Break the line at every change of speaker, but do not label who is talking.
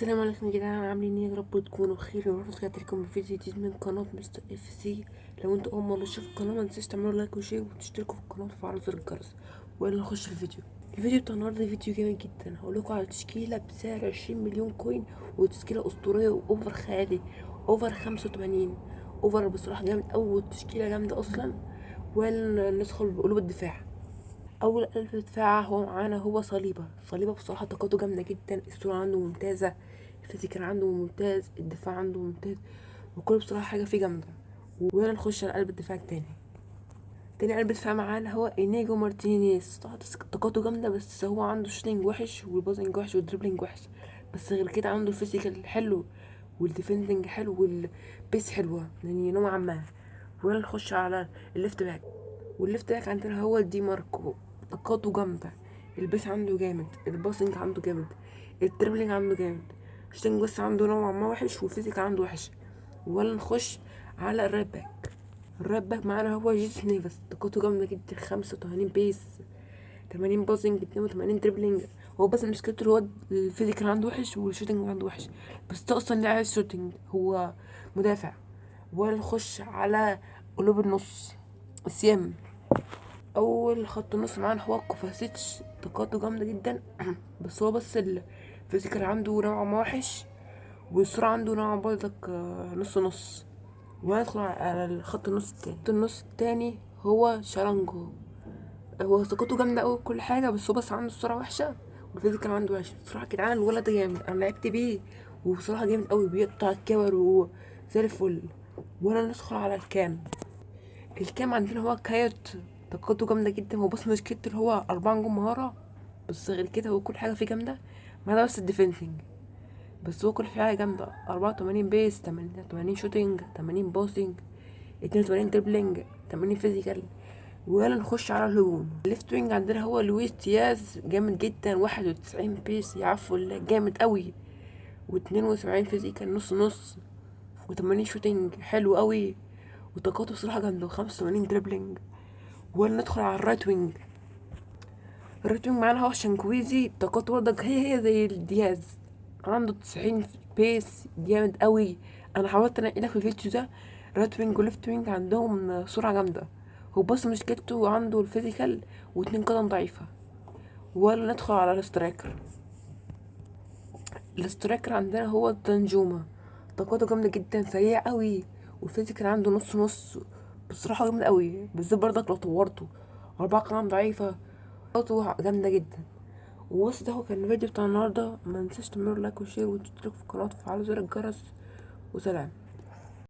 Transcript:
السلام عليكم يا جدعان، عاملين ايه؟ يا رب تكونوا بخير. ورجعت لكم بفيديو جديد من قناه مستر اف سي. لو انتوا اول مره تشوفوا القناه ما تنسوش تعملوا لايك وشير وتشتركوا في القناه وتفعلوا زر الجرس. ويلا نخش في الفيديو بتاع النهارده. فيديو جامد جدا. هقول لكم على تشكيله بسعر 20 مليون كوين، وتشكيله اسطوريه واوفر خيالي، اوفر 85. اوفر بصراحه جامد قوي، والتشكيله جامده اصلا. وندخل بقلوب الدفاع. اول قلب دفاع هو معانا هو صليبه بصراحه طاقته جامده جدا، السرعه عنده ممتازه، الفيزيكال عنده ممتاز، الدفاع عنده ممتاز، وكل بصراحه حاجه فيه جامده. ويلا نخش على قلب الدفاع التاني. تاني قلب دفاع معانا هو انيجو مارتينيز. طاقته جامده، بس هو عنده شوتنج وحش والبازنج وحش والدريبلينج وحش، بس غير كده عنده الفيزيكال حلو والديفندنج حلو والبيس حلوه يعني نوعا ما. ويلا نخش على الليفت باك. والليفت باك عندنا هو دي ماركو. طاقته جامدة، البيس عنده جامد، الباسنج عنده جامد، التربلينج عنده جامد، الشوتنج بس عنده نوعا ما وحش، والفيزيك عنده وحش. ولا نخش على الرايت باك معانا هو جيسوس نيفاس. طاقته جامدة جدا، 85 بيس، 80 باسنج، 82 دريبلينج. هو بس مشكلته هو الفيزيكال عنده وحش والشوتنج عنده وحش، بس ده اصلا لاعب شوتنج، هو مدافع. ولا نخش على قلوب النص السيام. اول خط نص معانا هو كوفاسيتش. طاقته جامده جدا بس هو بس الفيزيكال عنده نوعا ما وحش، والسرعه عنده نوعا ما برضك نص نص. وندخل على الخط النص التاني. خط النص التاني هو شارانجو. هو طاقته جامده قوي كل حاجه، بس هو بس عنده السرعه وحشه والفيزيكال عنده وحش. بصراحه يا جدعان الولد ده جامد، انا لعبت بيه وبصراحه جامد قوي، بيقطع الكور وزي الفل. ولا ندخل على الكام عندنا هو كايوت. طاقته جامدة جدا، هو بص مشكلته اللي هو 4 نجوم مهارة، بس غير كده هو كل حاجة فيه جامدة ما عدا بس الديفنسنج. بس هو كل حاجة جامدة، 84 بيس، 80 شوتينج، 80 باسنج، 82 دربلينج، 80 فيزيكال. ويلا نخش على الهجوم. الليفت وينج عندنا هو لويس دياز، جامد جدا، 91 بيس يا عفو الله، جامد قوي، و72 فيزيكال نص نص، و80 شوتينج حلو قوي، وطاقته بصراحة جامدة، و85 دربلينج. ولا ندخل على الرايت وينج معانا هو شانكويزي. طاقته برضك هي زي الدياز، عنده 90 بيس، جامد قوي. انا حاولت انقلك في الفيديو ده رايت وينج وليفت وينج عندهم سرعة جامدة، هو بس مشكلته عنده الفيزيكال واتنين قدم ضعيفة. ولا ندخل على الاسترايكر عندنا هو دانجوما. طاقته جامدة جدا، سريع قوي، والفيزيكال عنده نص نص. بصراحة جامد قوي، بالذات برضك لو طورته. 4 قدم ضعيفة، خطوة جامدة جدا. وبص ده هو كان الفيديو بتاع النهاردة. ما ننساش تعملوا لايك وشير وتشتركوا في القناة وتفعلوا زر الجرس. وسلام.